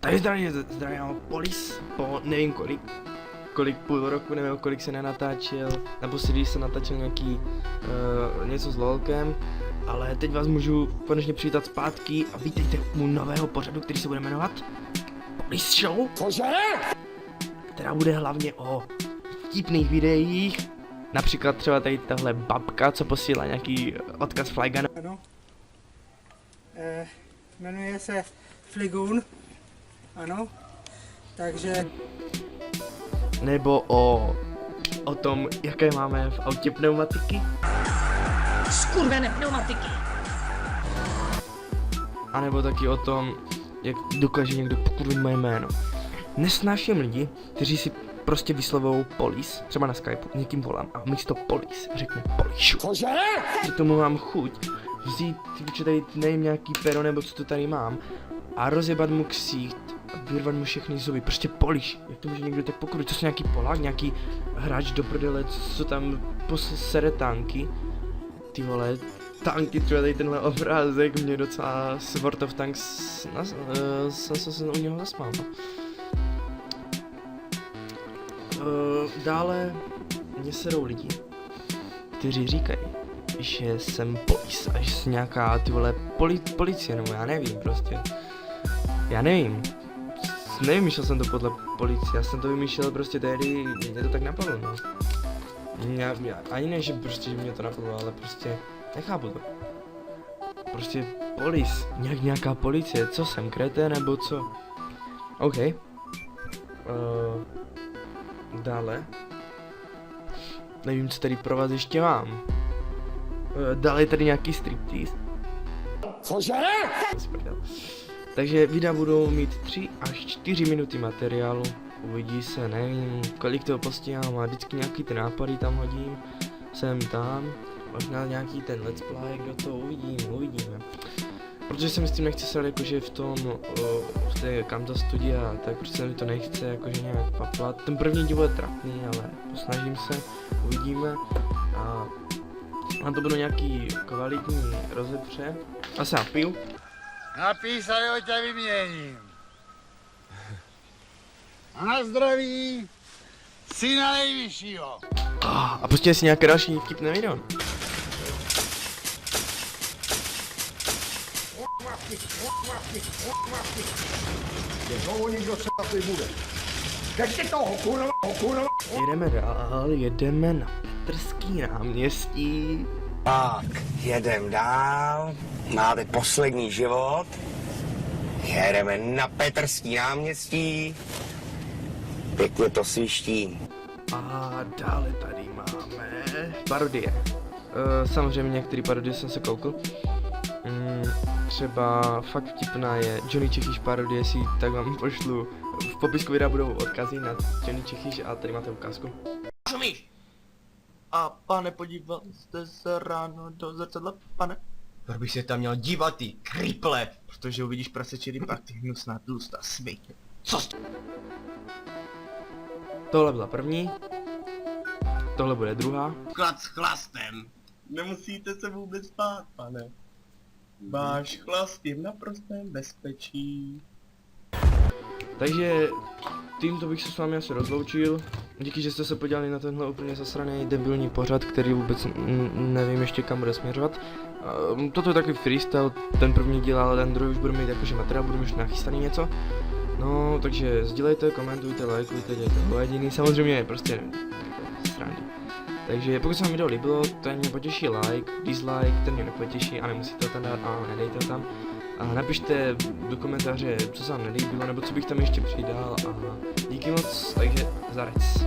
Tady zdravím Polis po nevím kolik půl roku, nevím kolik se nenatáčel, naposledy se natáčel nějaký něco s lolkem, ale teď vás můžu konečně přivítat zpátky a vítejte u nového pořadu, který se bude jmenovat Polis Show, která bude hlavně o vtipných videích, například třeba tady tahle babka, co posílá nějaký odkaz Flygana. Ano. Jmenuje se Fligun. Ano. Takže... Nebo o tom, jaké máme v autě pneumatiky. Skurvené pneumatiky. A nebo taky o tom, jak dokáže někdo pokurvit moje jméno. Nesnáším lidi, kteří si prostě vyslovou Polis, třeba na Skypeu, někým volám a místo Polis řekne Polišu. Cože? K tomu mám chuť vzít, tady nevím, nějaký pero nebo co to tady mám a rozjebat mu ksít a vyrvat mu všechny zuby, prostě Poliš. Jak to může někdo tak pokurvit, to jsou nějaký Polák, nějaký hráč do prdele, co tam sere tanky. Ty vole, tanky, třeba tady tenhle obrázek mě docela z World of Tanks, jsem se u něho zasmál. Dále mě serou lidi, kteří říkají, že jsem polis a že jsem nějaká ty vole policie, nebo já nevím prostě. Já nevím. Nevymýšlel jsem to podle policie, já jsem to vymýšlel prostě tehdy, mě to tak napadlo, no. Já ani ne, že prostě že mě to napadlo, ale prostě nechápu to. Prostě polis, nějaká policie, co jsem, kreté nebo co? OK. Dále. Nevím, co tady pro vás ještě mám. Dále je tady nějaký striptease. Cože? Takže videa budou mít 3 až 4 minuty materiálu. Uvidí se, nevím, kolik toho postíhám a vždycky nějaký ty nápady tam hodím. Sem tam. Možná nějaký ten let's play, kdo to uvidíme. Protože jsem s tím nechci srát jakože v té Kamza studia, tak prostě se mi to nechce jakože nějak paplat. Ten první díl bude trapný, ale posnažím se, uvidíme. A to budou nějaký kvalitní rozepře. A se napiju. Napij se, jo, tě vyměním. A na zdraví, syna nejvyššího. A pustíme si nějaké další vtipné video. Znovu nikdo třeba tady bude. Ještě toho, kurva. Jedeme dál, jedeme na Petrský náměstí. Tak, jedem dál, máte poslední život, jedeme na Petrský náměstí, pěkně to sviští. A dále tady máme parodie. Samozřejmě některé parodie jsem se koukl. Třeba fakt vtipná je Johnny Čechyš parodie, si tak vám pošlu. V popisku videa budou odkazy na Johnny Čechyš a tady máte ukázku. Rozumíš? A pane, podíval jste se ráno do zrcadla, pane? Proč bych se tam měl dívat, ty kriple? Protože uvidíš prasečí pak ty hnusná tlustá svině. Co jste? Tohle byla první. Tohle bude druhá. Chlad s chlastem. Nemusíte se vůbec bát, pane. Váš chlast je v naprostém bezpečí. Takže tímto bych se s vámi asi rozloučil. Díky, že jste se podívali na tenhle úplně zasraný debilní pořad, který vůbec nevím ještě kam bude směřovat. Toto je takový freestyle, ten první díl, ale ten druhý už budu mít jakože materiál, budu už nachystaný něco. No, takže sdílejte, komentujte, lajkujte, dějte jediný, samozřejmě prostě srandy. Takže pokud se vám video líbilo, to mě potěší like, dislike, ten mě nepotěší a nemusíte to tam dát a nedejte to tam. A napište do komentáře, co se vám nelíbilo, nebo co bych tam ještě přidal a díky moc, takže zarec.